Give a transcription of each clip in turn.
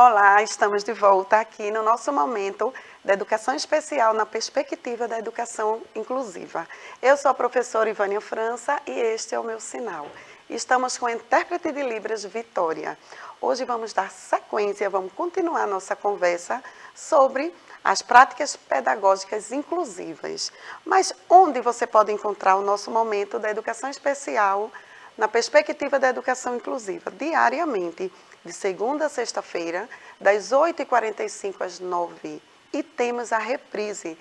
Olá, estamos de volta aqui no nosso momento da educação especial na perspectiva da educação inclusiva. Eu sou a professora Ivânia França e este é o meu sinal. Estamos com a intérprete de Libras, Vitória. Hoje vamos dar sequência, vamos continuar nossa conversa sobre as práticas pedagógicas inclusivas. Mas onde você pode encontrar o nosso momento da educação especial na perspectiva da educação inclusiva? Diariamente, de segunda a sexta-feira, das 8h45 às 9h. E temos a reprise,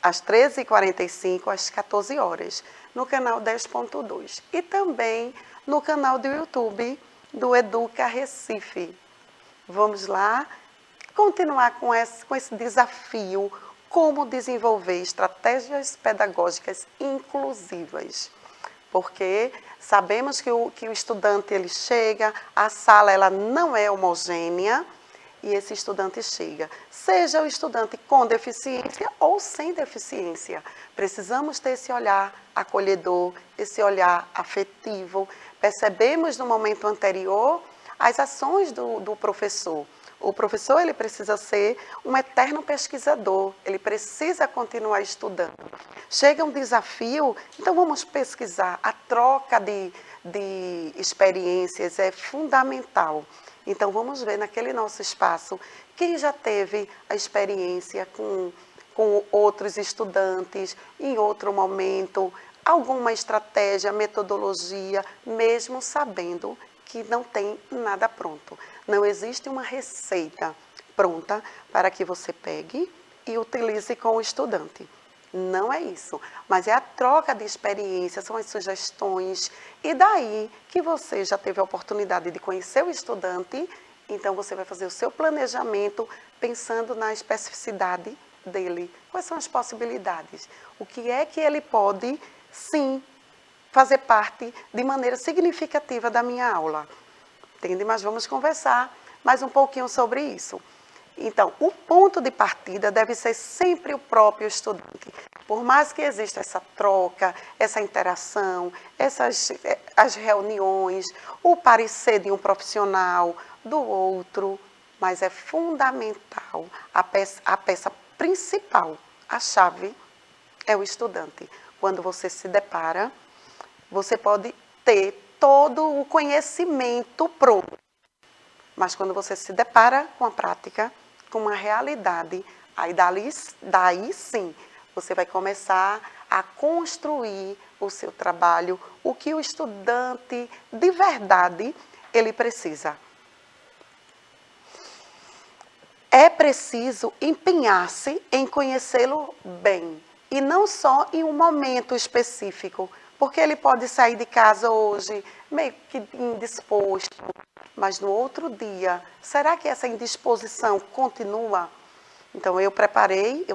às 13h45 às 14 horas, no canal 10.2. E também no canal do YouTube do Educa Recife. Vamos lá continuar com esse desafio, como desenvolver estratégias pedagógicas inclusivas. Porque sabemos que o estudante ele chega, a sala ela não é homogênea e esse estudante chega. Seja o estudante com deficiência ou sem deficiência. Precisamos ter esse olhar acolhedor, esse olhar afetivo. Percebemos no momento anterior as ações do professor. O professor ele precisa ser um eterno pesquisador, ele precisa continuar estudando. Chega um desafio, então vamos pesquisar. A troca de experiências é fundamental. Então vamos ver naquele nosso espaço quem já teve a experiência com outros estudantes em outro momento, alguma estratégia, metodologia, mesmo sabendo que não tem nada pronto. Não existe uma receita pronta para que você pegue e utilize com o estudante. Não é isso, mas é a troca de experiências, são as sugestões. E daí que você já teve a oportunidade de conhecer o estudante, então você vai fazer o seu planejamento pensando na especificidade dele. Quais são as possibilidades? O que é que ele pode, sim, fazer parte de maneira significativa da minha aula. Entende? Mas vamos conversar mais um pouquinho sobre isso. Então, o ponto de partida deve ser sempre o próprio estudante. Por mais que exista essa troca, essa interação, as reuniões, o parecer de um profissional, do outro, mas é fundamental, a peça principal, a chave, é o estudante. Quando você se depara, você pode ter todo o conhecimento pronto, mas quando você se depara com a prática, com uma realidade, aí daí sim, você vai começar a construir o seu trabalho, o que o estudante de verdade ele precisa. É preciso empenhar-se em conhecê-lo bem, e não só em um momento específico, porque ele pode sair de casa hoje meio que indisposto, mas no outro dia, será que essa indisposição continua? Então eu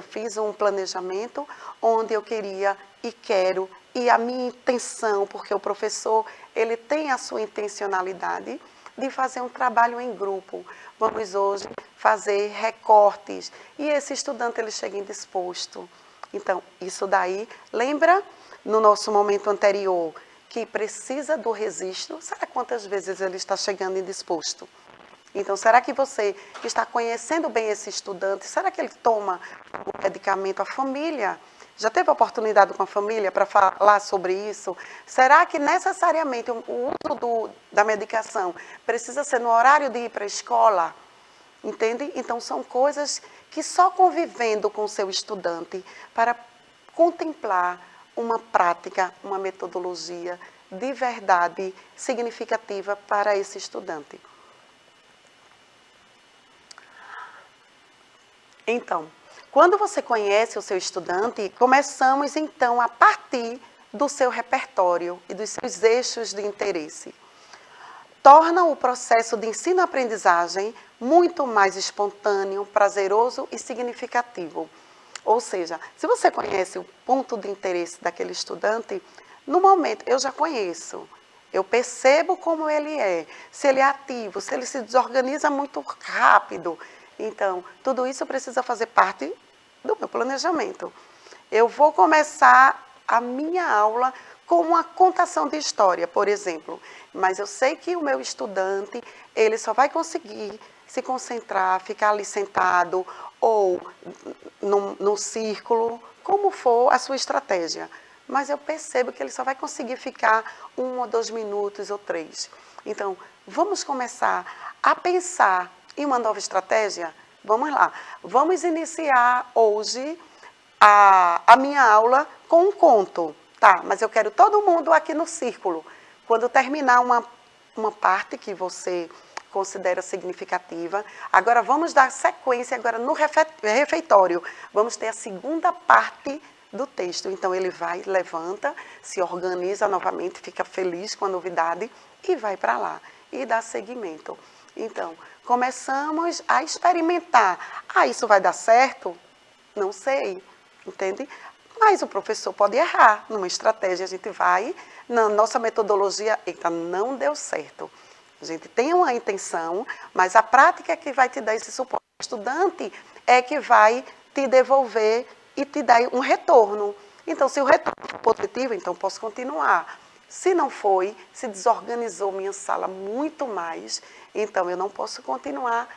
fiz um planejamento onde eu queria e quero, e a minha intenção, porque o professor ele tem a sua intencionalidade de fazer um trabalho em grupo. Vamos hoje fazer recortes, e esse estudante ele chega indisposto. Então, isso daí, lembra no nosso momento anterior, que precisa do registro? Será quantas vezes ele está chegando indisposto? Então, será que você está conhecendo bem esse estudante? Será que ele toma o medicamento? A família já teve a oportunidade com a família para falar sobre isso? Será que necessariamente o uso da medicação precisa ser no horário de ir para a escola? Entende? Então, são coisas que só convivendo com o seu estudante para contemplar uma prática, uma metodologia de verdade significativa para esse estudante. Então, quando você conhece o seu estudante, começamos então a partir do seu repertório e dos seus eixos de interesse. Torna o processo de ensino-aprendizagem muito mais espontâneo, prazeroso e significativo. Ou seja, se você conhece o ponto de interesse daquele estudante, no momento eu já conheço, eu percebo como ele é, se ele é ativo, se ele se desorganiza muito rápido. Então, tudo isso precisa fazer parte do meu planejamento. Eu vou começar a minha aula com uma contação de história, por exemplo. Mas eu sei que o meu estudante, ele só vai conseguir se concentrar, ficar ali sentado ou no círculo, como for a sua estratégia. Mas eu percebo que ele só vai conseguir ficar 1 ou 2 minutos ou 3. Então, vamos começar a pensar em uma nova estratégia? Vamos lá. Vamos iniciar hoje a minha aula com um conto. Tá, mas eu quero todo mundo aqui no círculo. Quando terminar uma parte que você considera significativa, agora vamos dar sequência agora no refeitório. Vamos ter a segunda parte do texto. Então, ele vai, levanta, se organiza novamente, fica feliz com a novidade e vai para lá e dá seguimento. Então, começamos a experimentar. Ah, isso vai dar certo? Não sei, entende? Mas o professor pode errar numa estratégia. A gente vai, na nossa metodologia, eita, não deu certo. A gente tem uma intenção, mas a prática é que vai te dar esse suporte. O estudante é que vai te devolver e te dar um retorno. Então, se o retorno for positivo, então posso continuar. Se não foi, se desorganizou minha sala muito mais, então eu não posso continuar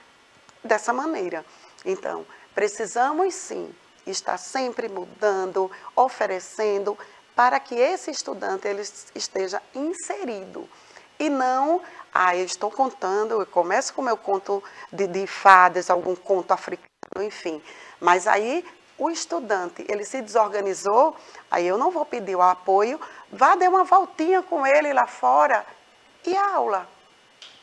dessa maneira. Então, precisamos sim estar sempre mudando, oferecendo, para que esse estudante ele esteja inserido. E não, eu estou contando, eu começo com o meu conto de fadas, algum conto africano, enfim. Mas aí o estudante, ele se desorganizou, aí eu não vou pedir o apoio, vá dar uma voltinha com ele lá fora e a aula.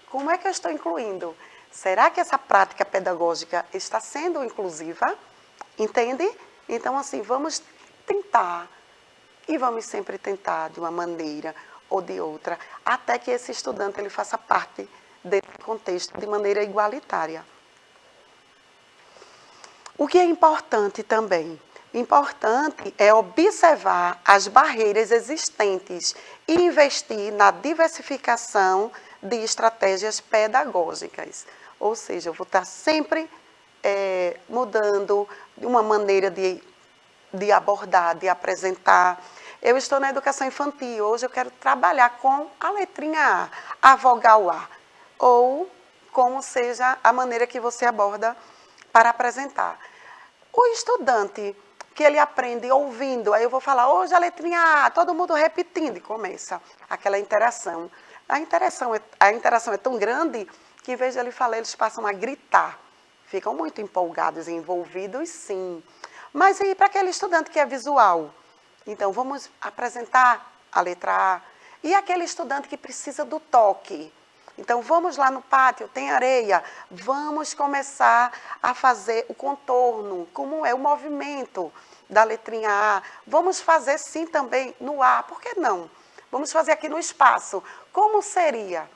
Como é que eu estou incluindo? Será que essa prática pedagógica está sendo inclusiva? Entende? Então, assim, vamos tentar. E vamos sempre tentar de uma maneira ou de outra, até que esse estudante ele faça parte desse contexto de maneira igualitária. O que é importante também? Importante é observar as barreiras existentes e investir na diversificação de estratégias pedagógicas. Ou seja, eu vou estar sempre mudando uma maneira de abordar, de apresentar. Eu estou na educação infantil, hoje eu quero trabalhar com a letrinha A vogal A, ou como seja a maneira que você aborda para apresentar. O estudante que ele aprende ouvindo, aí eu vou falar, hoje a letrinha A, todo mundo repetindo, e começa aquela interação. A interação é tão grande que, em vez de ele falar, eles passam a gritar. Ficam muito empolgados e envolvidos, sim. Mas e para aquele estudante que é visual? Então, vamos apresentar a letra A. E aquele estudante que precisa do toque? Então, vamos lá no pátio, tem areia, vamos começar a fazer o contorno, como é o movimento da letrinha A. Vamos fazer, sim, também no A, por que não? Vamos fazer aqui no espaço. Como seria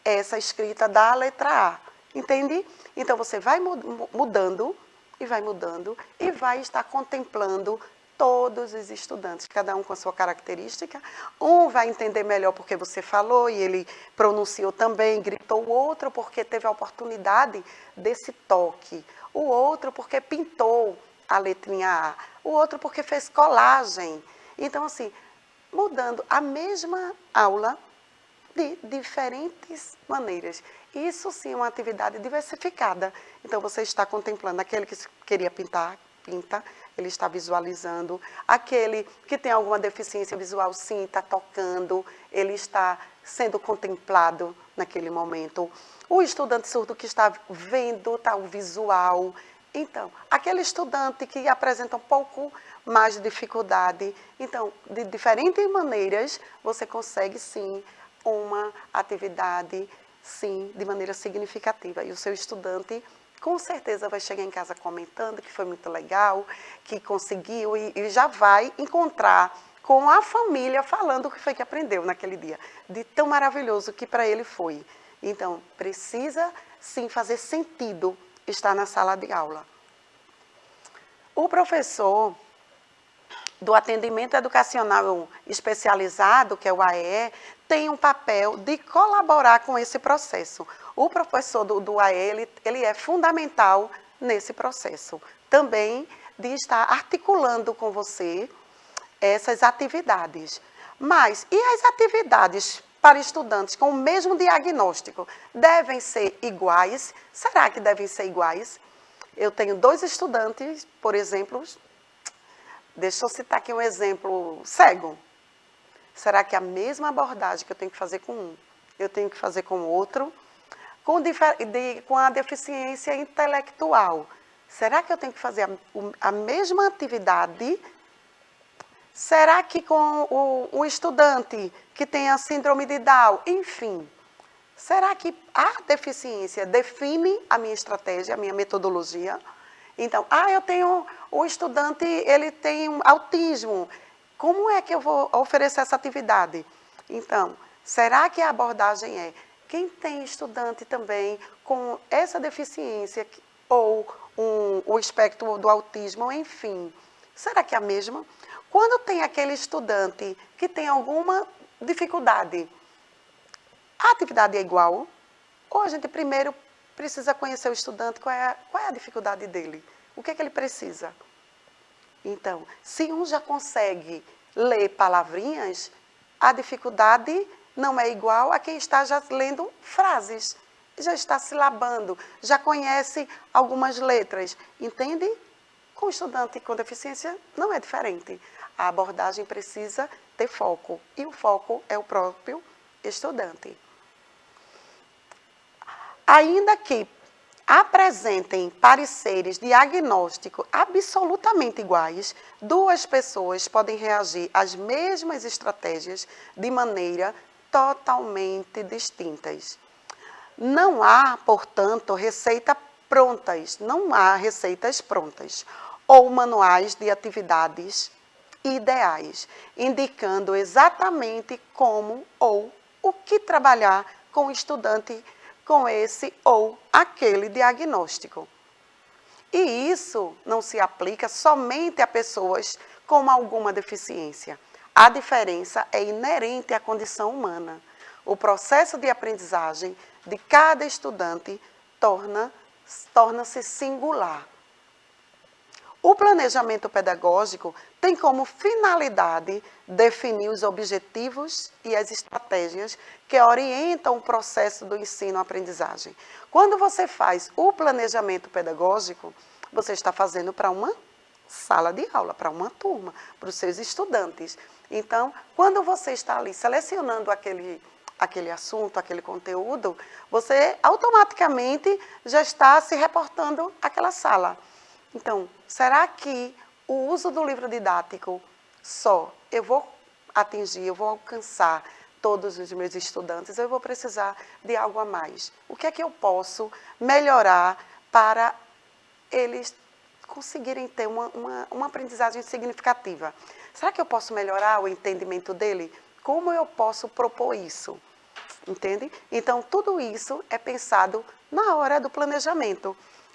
essa escrita da letra A? Entende? Então, você vai mudando e vai estar contemplando todos os estudantes, cada um com a sua característica. Um vai entender melhor porque você falou e ele pronunciou também, gritou. O outro porque teve a oportunidade desse toque. O outro porque pintou a letrinha A. O outro porque fez colagem. Então, assim, mudando a mesma aula de diferentes maneiras. Isso sim é uma atividade diversificada. Então, você está contemplando aquele que queria pintar, pinta, ele está visualizando. Aquele que tem alguma deficiência visual, sim, está tocando, ele está sendo contemplado naquele momento. O estudante surdo que está vendo, está o visual. Então, aquele estudante que apresenta um pouco mais de dificuldade. Então, de diferentes maneiras, você consegue, sim, uma atividade, sim, de maneira significativa. E o seu estudante, com certeza, vai chegar em casa comentando que foi muito legal, que conseguiu e já vai encontrar com a família falando o que foi que aprendeu naquele dia, de tão maravilhoso que para ele foi. Então, precisa, sim, fazer sentido estar na sala de aula. O professor do atendimento educacional especializado, que é o AE, tem um papel de colaborar com esse processo. O professor do AE, ele é fundamental nesse processo. Também de estar articulando com você essas atividades. Mas, e as atividades para estudantes com o mesmo diagnóstico devem ser iguais? Será que devem ser iguais? Eu tenho 2 estudantes, por exemplo, deixa eu citar aqui um exemplo cego. Será que a mesma abordagem que eu tenho que fazer com um, eu tenho que fazer com o outro? Com a deficiência intelectual, será que eu tenho que fazer a mesma atividade? Será que com o estudante que tem a síndrome de Down, enfim, será que a deficiência define a minha estratégia, a minha metodologia? Então, eu tenho o estudante, ele tem um autismo, como é que eu vou oferecer essa atividade? Então, será que a abordagem é quem tem estudante também com essa deficiência ou o espectro do autismo, enfim, será que é a mesma? Quando tem aquele estudante que tem alguma dificuldade, a atividade é igual? Ou a gente primeiro precisa conhecer o estudante, qual é a dificuldade dele? O que é que ele precisa? Então, se um já consegue ler palavrinhas, a dificuldade não é igual a quem está já lendo frases, já está silabando, já conhece algumas letras, entende? Com o estudante com deficiência não é diferente. A abordagem precisa ter foco, e o foco é o próprio estudante. Ainda que apresentem pareceres diagnóstico absolutamente iguais, 2 pessoas podem reagir às mesmas estratégias de maneira totalmente distintas. Não há, portanto, não há receitas prontas ou manuais de atividades ideais, indicando exatamente como ou o que trabalhar com o estudante com esse ou aquele diagnóstico. E isso não se aplica somente a pessoas com alguma deficiência. A diferença é inerente à condição humana. O processo de aprendizagem de cada estudante torna-se singular. O planejamento pedagógico tem como finalidade definir os objetivos e as estratégias que orientam o processo do ensino-aprendizagem. Quando você faz o planejamento pedagógico, você está fazendo para uma sala de aula, para uma turma, para os seus estudantes. Então, quando você está ali selecionando aquele assunto, aquele conteúdo, você automaticamente já está se reportando àquela sala. Então, será que o uso do livro didático eu vou atingir, eu vou alcançar todos os meus estudantes, ou eu vou precisar de algo a mais? O que é que eu posso melhorar para eles conseguirem ter uma aprendizagem significativa? Será que eu posso melhorar o entendimento dele? Como eu posso propor isso? Entende? Então, tudo isso é pensado na hora do planejamento.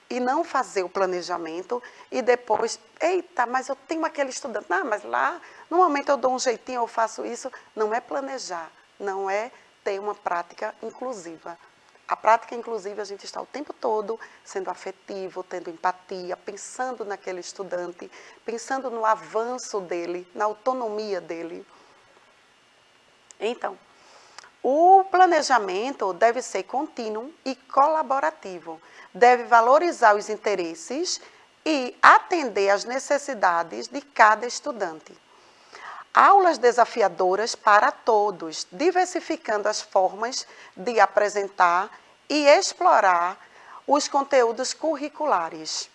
E não fazer o planejamento e depois, eita, mas eu tenho aquele estudante, mas lá, no momento eu dou um jeitinho, eu faço isso. Não é planejar, não é ter uma prática inclusiva. A prática inclusiva, a gente está o tempo todo sendo afetivo, tendo empatia, pensando naquele estudante, pensando no avanço dele, na autonomia dele. Então, o planejamento deve ser contínuo e colaborativo. Deve valorizar os interesses e atender às necessidades de cada estudante. Aulas desafiadoras para todos, diversificando as formas de apresentar e explorar os conteúdos curriculares.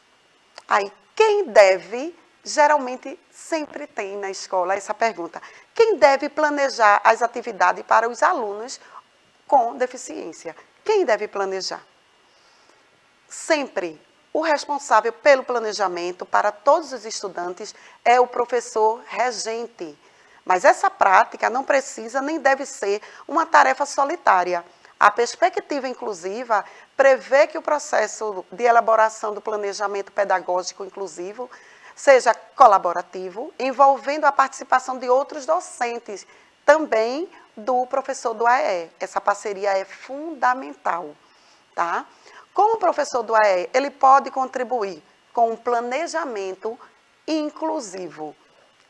Aí, quem deve, geralmente sempre tem na escola essa pergunta, quem deve planejar as atividades para os alunos com deficiência? Quem deve planejar? Sempre o responsável pelo planejamento para todos os estudantes é o professor regente. Mas essa prática não precisa nem deve ser uma tarefa solitária. A perspectiva inclusiva prevê que o processo de elaboração do planejamento pedagógico inclusivo seja colaborativo, envolvendo a participação de outros docentes, também do professor do AE. Essa parceria é fundamental, tá? Como professor do AE, ele pode contribuir com um planejamento inclusivo,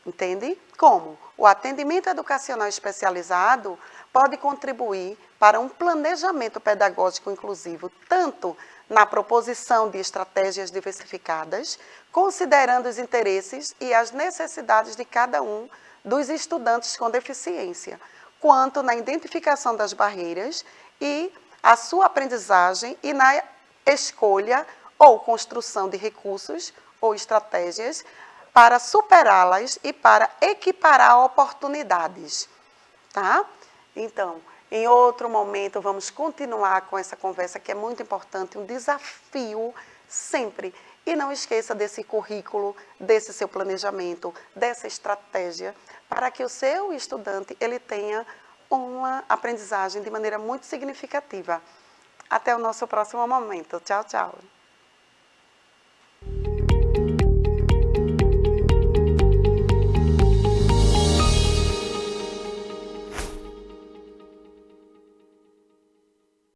entende? Como? O atendimento educacional especializado pode contribuir para um planejamento pedagógico inclusivo, tanto na proposição de estratégias diversificadas, considerando os interesses e as necessidades de cada um dos estudantes com deficiência, quanto na identificação das barreiras e a sua aprendizagem e na escolha ou construção de recursos ou estratégias para superá-las e para equiparar oportunidades, tá? Então, em outro momento, vamos continuar com essa conversa que é muito importante, um desafio sempre. E não esqueça desse currículo, desse seu planejamento, dessa estratégia, para que o seu estudante ele tenha uma aprendizagem de maneira muito significativa. Até o nosso próximo momento. Tchau, tchau.